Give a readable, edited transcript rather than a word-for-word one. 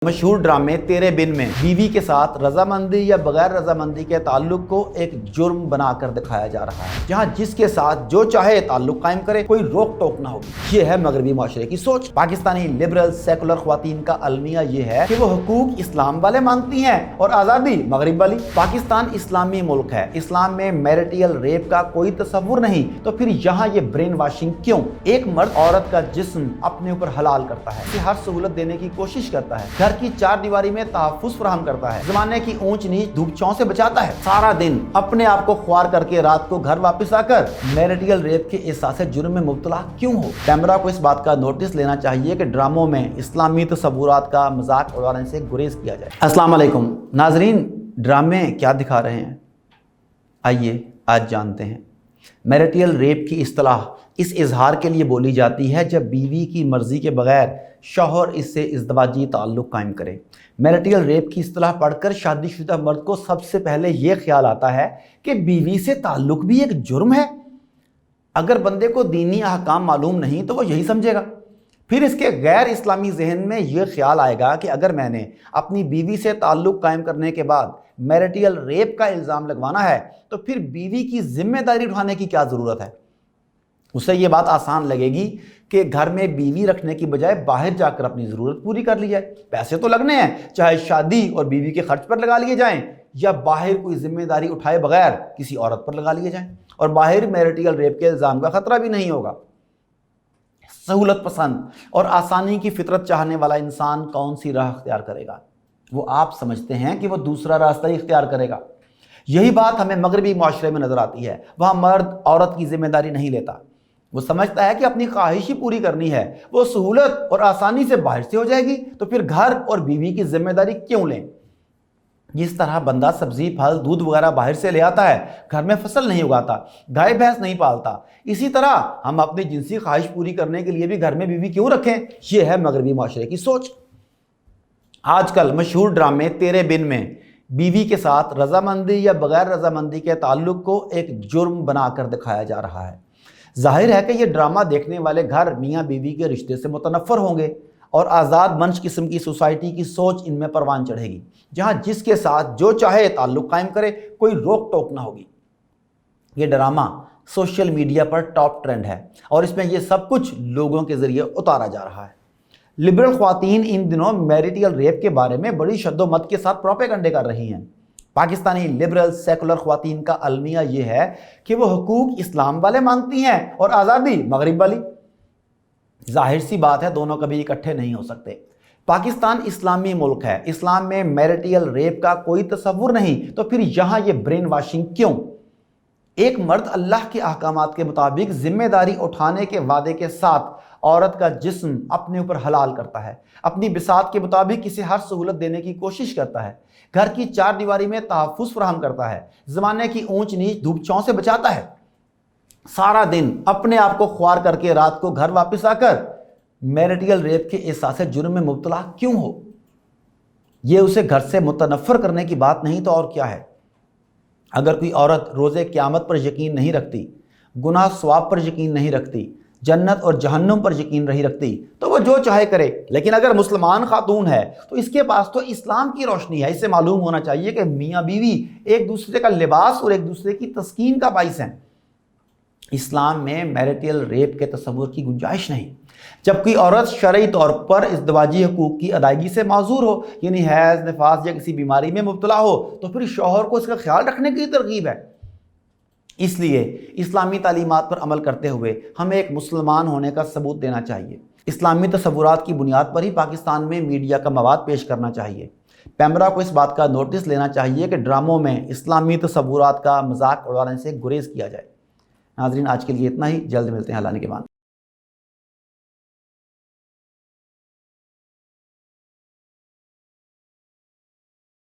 مشہور ڈرامے تیرے بن میں بیوی کے ساتھ رضامندی یا بغیر رضامندی کے تعلق کو ایک جرم بنا کر دکھایا جا رہا ہے، جہاں جس کے ساتھ جو چاہے تعلق قائم کرے، کوئی روک ٹوک نہ ہوگی۔ یہ ہے مغربی معاشرے کی سوچ۔ پاکستانی لبرل سیکولر خواتین کا المیہ یہ ہے کہ وہ حقوق اسلام والے مانگتی ہیں اور آزادی مغرب والی۔ پاکستان اسلامی ملک ہے، اسلام میں میرٹل ریپ کا کوئی تصور نہیں، تو پھر یہاں یہ برین واشنگ کیوں؟ ایک مرد عورت کا جسم اپنے اوپر حلال کرتا ہے، اسے ہر سہولت دینے کی کوشش کرتا ہے، گھر کی چار دیواری میں تحفظ فراہم کرتا ہے، زمانے کی اونچ نیچ دھوپ چھاؤں سے بچاتا ہے، سارا دن اپنے آپ کو خوار کر کے رات کو گھر واپس آ کر میرٹل ریپ کے احساس جرم میں مبتلا کیوں ہو؟ کیمرہ کو اس بات کا نوٹس لینا چاہیے کہ ڈراموں میں اسلامی تصورات کا مذاق اڑانے سے گریز کیا جائے۔ السلام علیکم ناظرین، ڈرامے کیا دکھا رہے ہیں؟ آئیے آج جانتے ہیں۔ میرٹل ریپ کی اصطلاح اس اظہار کے لیے بولی جاتی ہے جب بیوی کی مرضی کے بغیر شوہر اس سے ازدواجی تعلق قائم کرے۔ میرٹل ریپ کی اصطلاح پڑھ کر شادی شدہ مرد کو سب سے پہلے یہ خیال آتا ہے کہ بیوی سے تعلق بھی ایک جرم ہے۔ اگر بندے کو دینی احکام معلوم نہیں تو وہ یہی سمجھے گا۔ پھر اس کے غیر اسلامی ذہن میں یہ خیال آئے گا کہ اگر میں نے اپنی بیوی سے تعلق قائم کرنے کے بعد میرٹل ریپ کا الزام لگوانا ہے تو پھر بیوی کی ذمہ داری اٹھانے کی کیا ضرورت ہے؟ اسے یہ بات آسان لگے گی کہ گھر میں بیوی رکھنے کی بجائے باہر جا کر اپنی ضرورت پوری کر لی جائے۔ پیسے تو لگنے ہیں، چاہے شادی اور بیوی کے خرچ پر لگا لیے جائیں یا باہر کوئی ذمہ داری اٹھائے بغیر کسی عورت پر لگا لیے جائیں، اور باہر میرٹل ریپ کے الزام کا خطرہ بھی نہیں ہوگا۔ سہولت پسند اور آسانی کی فطرت چاہنے والا انسان کون سی راہ اختیار کرے گا؟ وہ آپ سمجھتے ہیں کہ وہ دوسرا راستہ ہی اختیار کرے گا۔ یہی بات ہمیں مغربی معاشرے میں نظر آتی ہے۔ وہاں مرد عورت کی ذمہ داری نہیں لیتا، وہ سمجھتا ہے کہ اپنی خواہش ہی پوری کرنی ہے، وہ سہولت اور آسانی سے باہر سے ہو جائے گی تو پھر گھر اور بیوی کی ذمہ داری کیوں لیں؟ جس طرح بندہ سبزی پھل دودھ وغیرہ باہر سے لے آتا ہے، گھر میں فصل نہیں اگاتا، گائے بھینس نہیں پالتا، اسی طرح ہم اپنی جنسی خواہش پوری کرنے کے لیے بھی گھر میں بیوی کیوں رکھیں؟ یہ ہے مغربی معاشرے کی سوچ۔ آج کل مشہور ڈرامے تیرے بن میں بیوی کے ساتھ رضامندی یا بغیر رضامندی کے تعلق کو ایک جرم بنا کر دکھایا جا رہا ہے۔ ظاہر ہے کہ یہ ڈرامہ دیکھنے والے گھر میاں بیوی کے رشتے سے متنفر ہوں گے اور آزاد منچ قسم کی سوسائٹی کی سوچ ان میں پروان چڑھے گی، جہاں جس کے ساتھ جو چاہے تعلق قائم کرے، کوئی روک ٹوک نہ ہوگی۔ یہ ڈرامہ سوشل میڈیا پر ٹاپ ٹرینڈ ہے اور اس میں یہ سب کچھ لوگوں کے ذریعے اتارا جا رہا ہے۔ لبرل خواتین ان دنوں میرٹل ریپ کے بارے میں بڑی شد و مت کے ساتھ پروپیگنڈے کر رہی ہیں۔ پاکستانی لبرل سیکولر خواتین کا المیہ یہ ہے کہ وہ حقوق اسلام والے مانگتی ہیں اور آزادی مغرب والی۔ ظاہر سی بات ہے، دونوں کبھی اکٹھے نہیں ہو سکتے۔ پاکستان اسلامی ملک ہے، اسلام میں میرٹل ریپ کا کوئی تصور نہیں، تو پھر یہاں یہ برین واشنگ کیوں؟ ایک مرد اللہ کے احکامات کے مطابق ذمہ داری اٹھانے کے وعدے کے ساتھ عورت کا جسم اپنے اوپر حلال کرتا ہے، اپنی بساط کے مطابق اسے ہر سہولت دینے کی کوشش کرتا ہے، گھر کی چار دیواری میں تحفظ فراہم کرتا ہے، زمانے کی اونچ نیچ دھوپ چھاؤں سے بچاتا ہے، سارا دن اپنے آپ کو خوار کر کے رات کو گھر واپس آ کر میرٹل ریپ کے احساس جرم میں مبتلا کیوں ہو؟ یہ اسے گھر سے متنفر کرنے کی بات نہیں تو اور کیا ہے؟ اگر کوئی عورت روز قیامت پر یقین نہیں رکھتی، گناہ ثواب پر یقین نہیں رکھتی، جنت اور جہنم پر یقین نہیں رکھتی، تو وہ جو چاہے کرے۔ لیکن اگر مسلمان خاتون ہے تو اس کے پاس تو اسلام کی روشنی ہے، اس سے معلوم ہونا چاہیے کہ میاں بیوی ایک دوسرے کا لباس اور ایک دوسرے کی تسکین کا باعث ہیں۔ اسلام میں میرٹل ریپ کے تصور کی گنجائش نہیں۔ جب کوئی عورت شرعی طور پر ازدواجی حقوق کی ادائیگی سے معذور ہو، یعنی حیض، نفاس یا کسی بیماری میں مبتلا ہو، تو پھر شوہر کو اس کا خیال رکھنے کی ترغیب ہے۔ اس لیے اسلامی تعلیمات پر عمل کرتے ہوئے ہمیں ایک مسلمان ہونے کا ثبوت دینا چاہیے۔ اسلامی تصورات کی بنیاد پر ہی پاکستان میں میڈیا کا مواد پیش کرنا چاہیے۔ پیمرا کو اس بات کا نوٹس لینا چاہیے کہ ڈراموں میں اسلامی تصورات کا مذاق اڑانے سے گریز کیا جائے۔ ناظرین، آج کے لیے اتنا ہی، جلد ملتے ہیں اللہ نے کے بعد۔